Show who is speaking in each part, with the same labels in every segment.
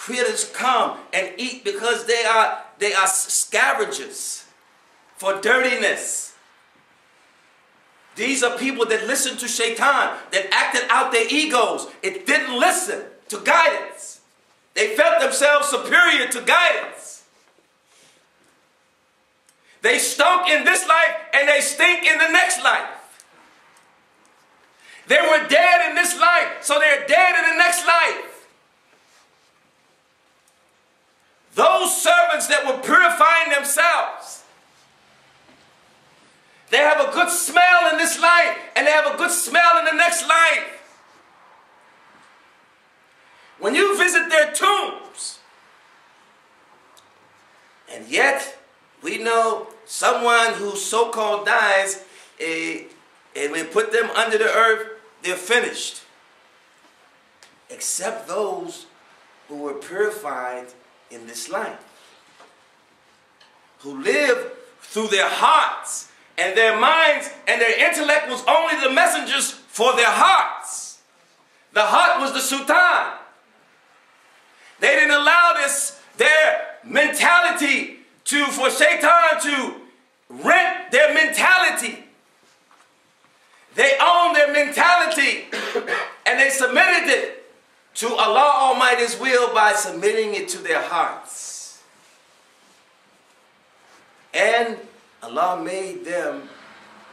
Speaker 1: critters come and eat because they are scavengers for dirtiness. These are people that listened to Shaitan, that acted out their egos. It didn't listen to guidance. They felt themselves superior to guidance. They stunk in this life and they stink in the next life. They were dead in this life, so they're dead in the next life. Those servants that were purifying themselves, they have a good smell in this life and they have a good smell in the next life. When you visit their tombs, and yet we know someone who so-called dies, and we put them under the earth, they're finished. Except those who were purified in this life, who lived through their hearts and their minds, and their intellect was only the messengers for their hearts. The heart was the sultan. They didn't allow their mentality for Shaitan to rent their mentality. They owned their mentality and they submitted it to Allah Almighty's will by submitting it to their hearts. And Allah made them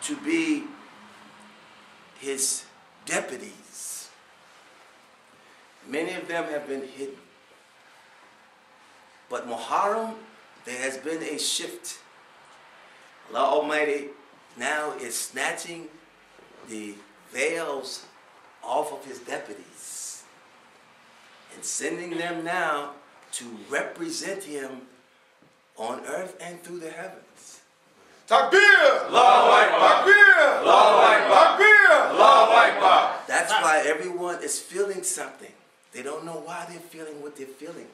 Speaker 1: to be His deputies. Many of them have been hidden. But Muharram, there has been a shift. Allah Almighty now is snatching the veils off of His deputies and sending them now to represent Him on earth and through the heavens.
Speaker 2: Takbir! Allahu Akbar! Takbir! Allahu Akbar! Takbir! Allahu Akbar!
Speaker 1: That's why everyone is feeling something. They don't know why they're feeling what they're feeling.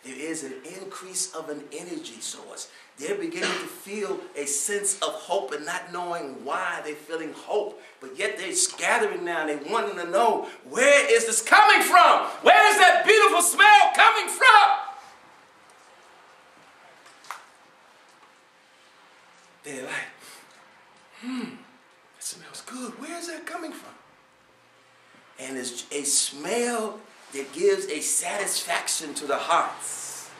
Speaker 1: There is an increase of an energy source. They're beginning to feel a sense of hope and not knowing why they're feeling hope. But yet they're gathering now and they're wanting to know, where is this coming from? Where is that beautiful smell coming from? They're like, that smells good. Where is that coming from? And it's a smell that gives a satisfaction to the hearts.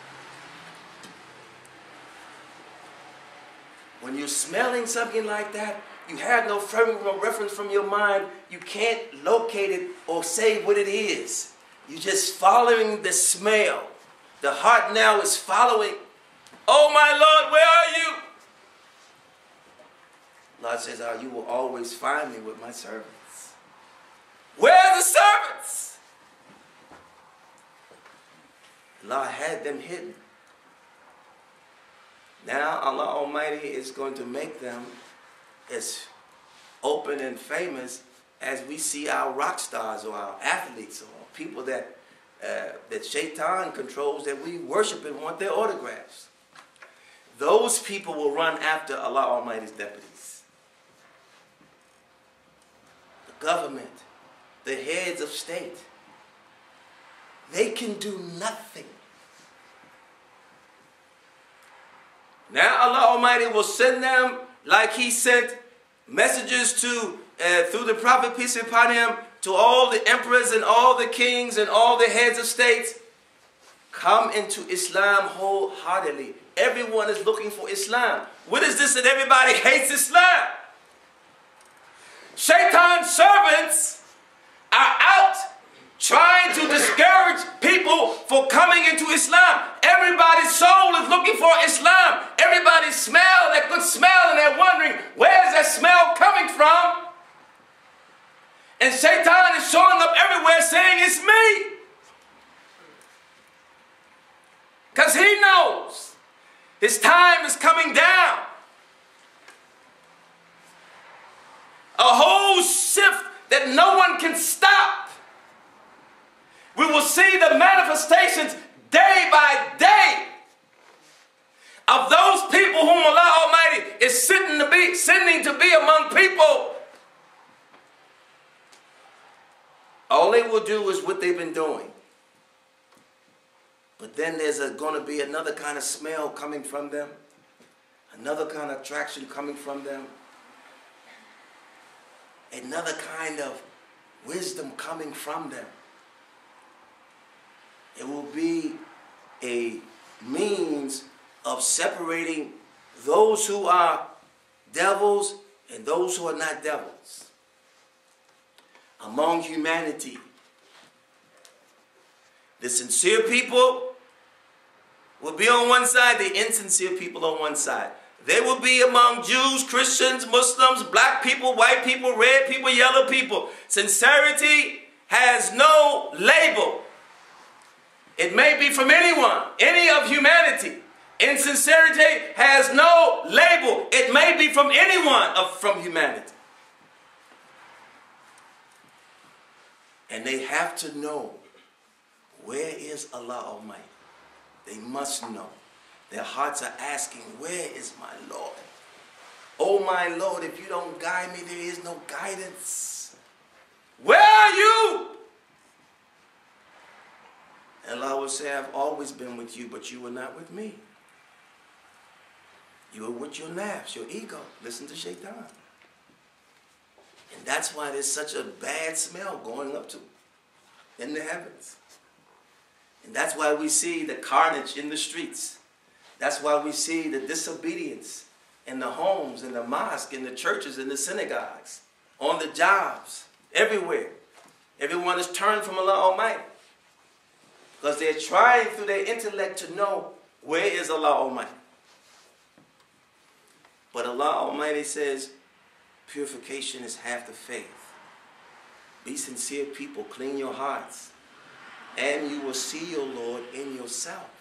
Speaker 1: When you're smelling something like that, you have no frame of reference from your mind. You can't locate it or say what it is. You're just following the smell. The heart now is following. Oh my Lord, where are you? Allah says, you will always find me with my servants. Where are the servants? Allah had them hidden. Now Allah Almighty is going to make them as open and famous as we see our rock stars or our athletes or people that Shaitan controls, that we worship and want their autographs. Those people will run after Allah Almighty's deputies. The government, the heads of state, they can do nothing. Now Allah Almighty will send them like He sent messages to, through the Prophet, peace be upon him, to all the emperors and all the kings and all the heads of states. Come into Islam wholeheartedly. Everyone is looking for Islam. What is this that everybody hates Islam? Shaitan's servants are out trying to discourage people for coming into Islam. Everybody's soul is looking for Islam. Everybody smell that good smell and they're wondering, where's that smell coming from? And Shaitan is showing up everywhere saying, it's me. Because he knows his time is coming down. A whole shift that no one can stop. We will see the manifestations day by day of those people whom Allah Almighty is sending to be among people. All they will do is what they've been doing. But then there's going to be another kind of smell coming from them. Another kind of attraction coming from them. Another kind of wisdom coming from them. It will be a means of separating those who are devils and those who are not devils among humanity. The sincere people will be on one side, the insincere people on one side. They will be among Jews, Christians, Muslims, black people, white people, red people, yellow people. Sincerity has no label. It may be from anyone, any of humanity. Insincerity has no label. It may be from anyone from humanity. And they have to know, where is Allah Almighty? They must know. Their hearts are asking, where is my Lord? Oh my Lord, if you don't guide me, there is no guidance. Where are you? And Allah will say, I've always been with you, but you were not with me. You were with your nafs, your ego. Listen to Shaitan. And that's why there's such a bad smell going up to in the heavens. And that's why we see the carnage in the streets. That's why we see the disobedience in the homes, in the mosques, in the churches, in the synagogues, on the jobs, everywhere. Everyone is turned from Allah Almighty. Because they're trying through their intellect to know, where is Allah Almighty? But Allah Almighty says, purification is half the faith. Be sincere people, clean your hearts, and you will see your Lord in yourself.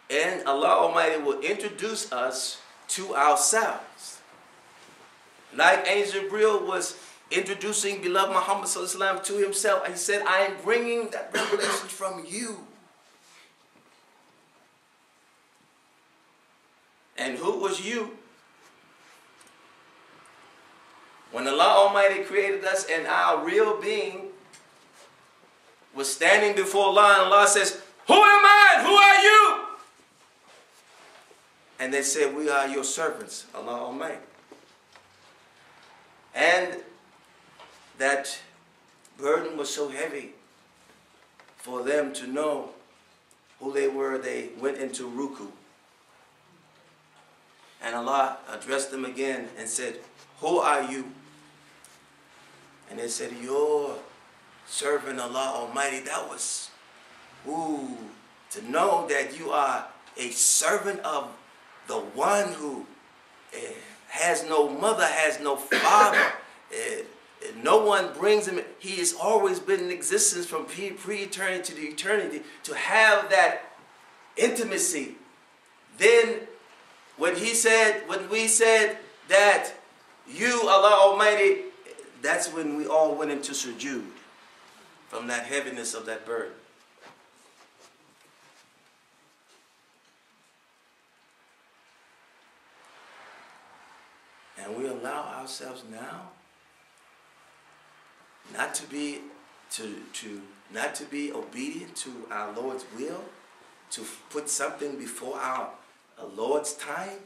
Speaker 1: And Allah Almighty will introduce us to ourselves. Like Angel Gabriel was introducing beloved Muhammad ﷺ to himself. He said, I am bringing that revelation from you. And who was you? When Allah Almighty created us and our real being was standing before Allah, and Allah says, who am I? Who are you? And they said, we are your servants, Allah Almighty. And that burden was so heavy for them to know who they were. They went into ruku. And Allah addressed them again and said, who are you? And they said, your servant Allah Almighty. That was, to know that you are a servant of the one who has no mother, has no father. No one brings him. He has always been in existence from pre-eternity to the eternity. To have that intimacy. Then when we said that you, Allah Almighty, that's when we all went into sujood from that heaviness of that burden. And we allow ourselves now not to be obedient to our Lord's will, to put something before our Lord's time,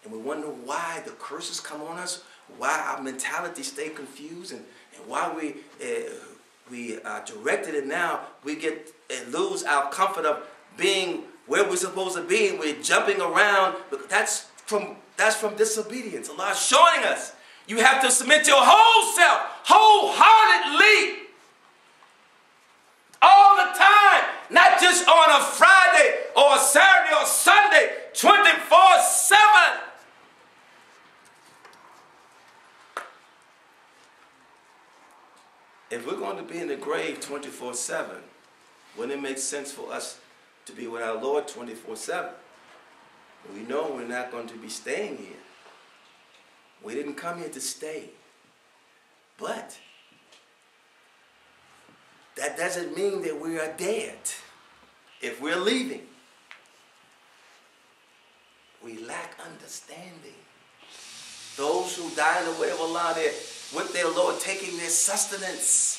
Speaker 1: and we wonder why the curses come on us, why our mentality stay confused, and why we are directed, and now we lose our comfort of being where we're supposed to be, and we're jumping around. That's from disobedience. Allah is showing us you have to submit your whole self, wholeheartedly, all the time, not just on a Friday or a Saturday or Sunday, 24/7. If we're going to be in the grave 24/7, wouldn't it make sense for us to be with our Lord 24/7? We know we're not going to be staying here. We didn't come here to stay. But that doesn't mean that we are dead. If we're leaving, we lack understanding. Those who die in the way of Allah, they're with their Lord taking their sustenance.